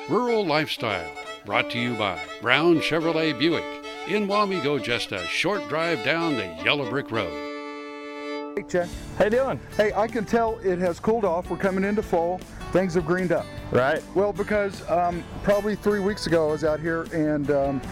Rural Lifestyle, brought to you by Brown Chevrolet Buick. In Wamego, just a short drive down the yellow brick road. Hey, Chad. How you doing? Hey, I can tell it has cooled off. We're coming into fall. Things have greened up. Right. Well, because probably 3 weeks ago I was out here and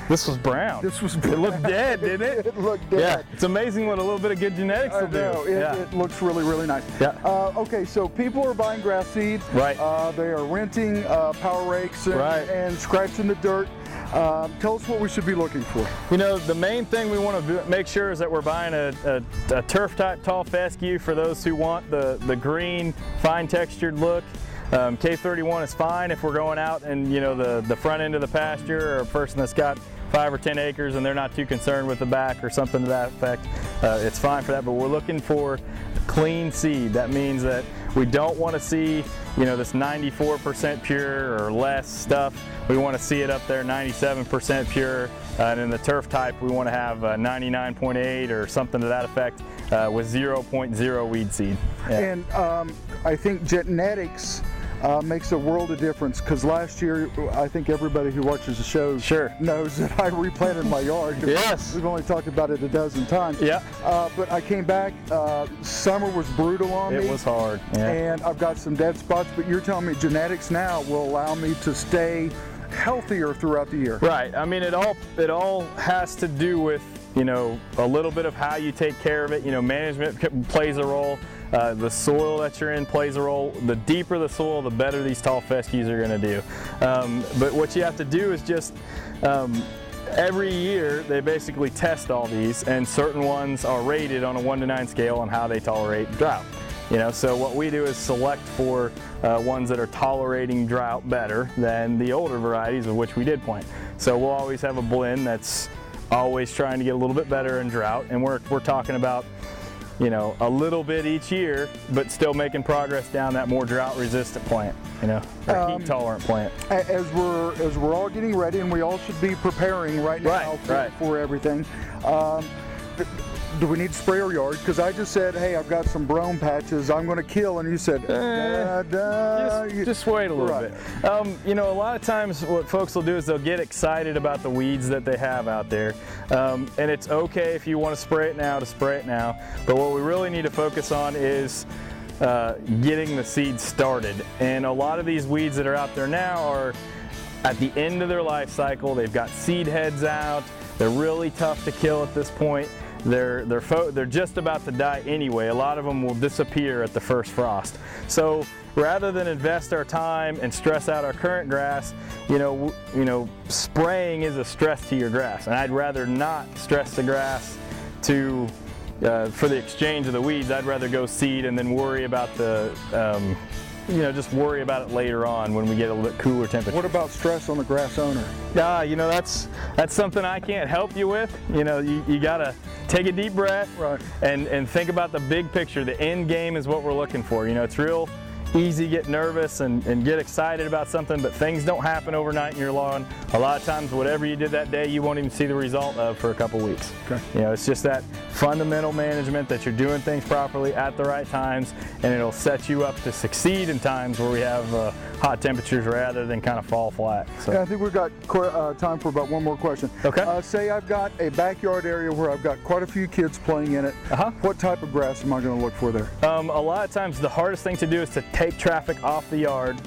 this was brown. This was brown. It looked dead, didn't it? It looked dead. Yeah. It's amazing what a little bit of good genetics will do. It looks really, really nice. Yeah. Okay, so people are buying grass seed. Right. They are renting power rakes and, right. and scratching the dirt. Tell us what we should be looking for. You know, the main thing we want to make sure is that we're buying a turf type tall fescue for those who want the green, fine textured look. K31 is fine if we're going out and, you know, the front end of the pasture, or a person that's got 5 or 10 acres and they're not too concerned with the back or something to that effect. It's fine for that, but we're looking for clean seed. That means that we don't want to see, you know, this 94% pure or less stuff. We want to see it up there 97% pure, and in the turf type we want to have 99.8 or something to that effect with 0.0 weed seed. Yeah. And I think genetics makes a world of difference, because last year I think everybody who watches the show knows that I replanted my yard. Yes. We've only talked about it a dozen times. Yeah. But I came back, summer was brutal on me. It was hard. Yeah. And I've got some dead spots, but you're telling me genetics now will allow me to stay healthier throughout the year. Right. I mean, it all has to do with, you know, a little bit of how you take care of it. You know, management plays a role. The soil that you're in plays a role. The deeper the soil, the better these tall fescues are going to do. But what you have to do is just, every year they basically test all these, and certain ones are rated on a 1 to 9 scale on how they tolerate drought. You know, so what we do is select for ones that are tolerating drought better than the older varieties, of which we did plant. So we'll always have a blend that's always trying to get a little bit better in drought, and we're talking about, you know, a little bit each year, but still making progress down that more drought-resistant plant, you know, or heat-tolerant plant. As we're all getting ready, and we all should be preparing right now for everything. Do we need to spray our yard? Because I just said, hey, I've got some brome patches I'm going to kill, and you said, just wait a little bit. You know, a lot of times what folks will do is they'll get excited about the weeds that they have out there, and it's okay if you want to spray it now to spray it now, but what we really need to focus on is getting the seed started. And a lot of these weeds that are out there now are at the end of their life cycle. They've got seed heads out. They're really tough to kill at this point. They're just about to die anyway. A lot of them will disappear at the first frost. So rather than invest our time and stress out our current grass, you know, spraying is a stress to your grass, and I'd rather not stress the grass to for the exchange of the weeds. I'd rather go seed and then worry about the you know, just worry about it later on when we get a little bit cooler temperature. What about stress on the grass owner? You know, that's something I can't help you with. You know, you gotta take a deep breath and think about the big picture. The end game is what we're looking for. You know, it's real easy to get nervous and get excited about something, but things don't happen overnight in your lawn. A lot of times, whatever you did that day, you won't even see the result of for a couple weeks. Okay. You know, it's just that fundamental management, that you're doing things properly at the right times, and it'll set you up to succeed in times where we have hot temperatures rather than kind of fall flat. So. Yeah, I think we've got time for about one more question. Okay. Say I've got a backyard area where I've got quite a few kids playing in it. What type of grass am I going to look for there? A lot of times the hardest thing to do is to take traffic off the yard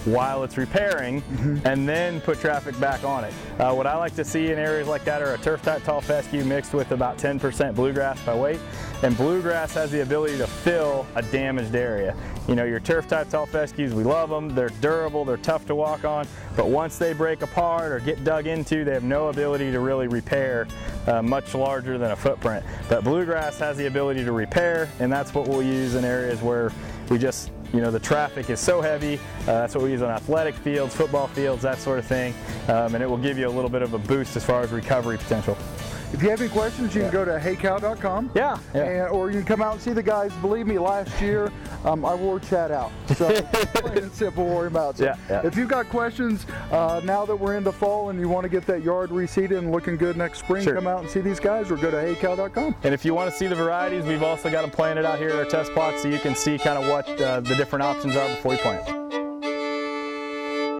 while it's repairing, and then put traffic back on it. What I like to see in areas like that are a turf type tall fescue mixed with about 10% bluegrass by weight, and bluegrass has the ability to fill a damaged area. You know, your turf type tall fescues, we love them, they're durable, they're tough to walk on, but once they break apart or get dug into, they have no ability to really repair much larger than a footprint. But bluegrass has the ability to repair, and that's what we'll use in areas where we just, you know, the traffic is so heavy. That's what we use on athletic fields, football fields, that sort of thing, and it will give you a little bit of a boost as far as recovery potential. If you have any questions, you can go to heycow.com. Or you can come out and see the guys. Believe me, last year I wore Chad out. So plain and simple, worry about. So if you've got questions now that we're into fall and you want to get that yard reseeded and looking good next spring, come out and see these guys, or go to heycow.com. And if you want to see the varieties, we've also got them planted out here at our test plots, so you can see kind of what the different options are before you plant.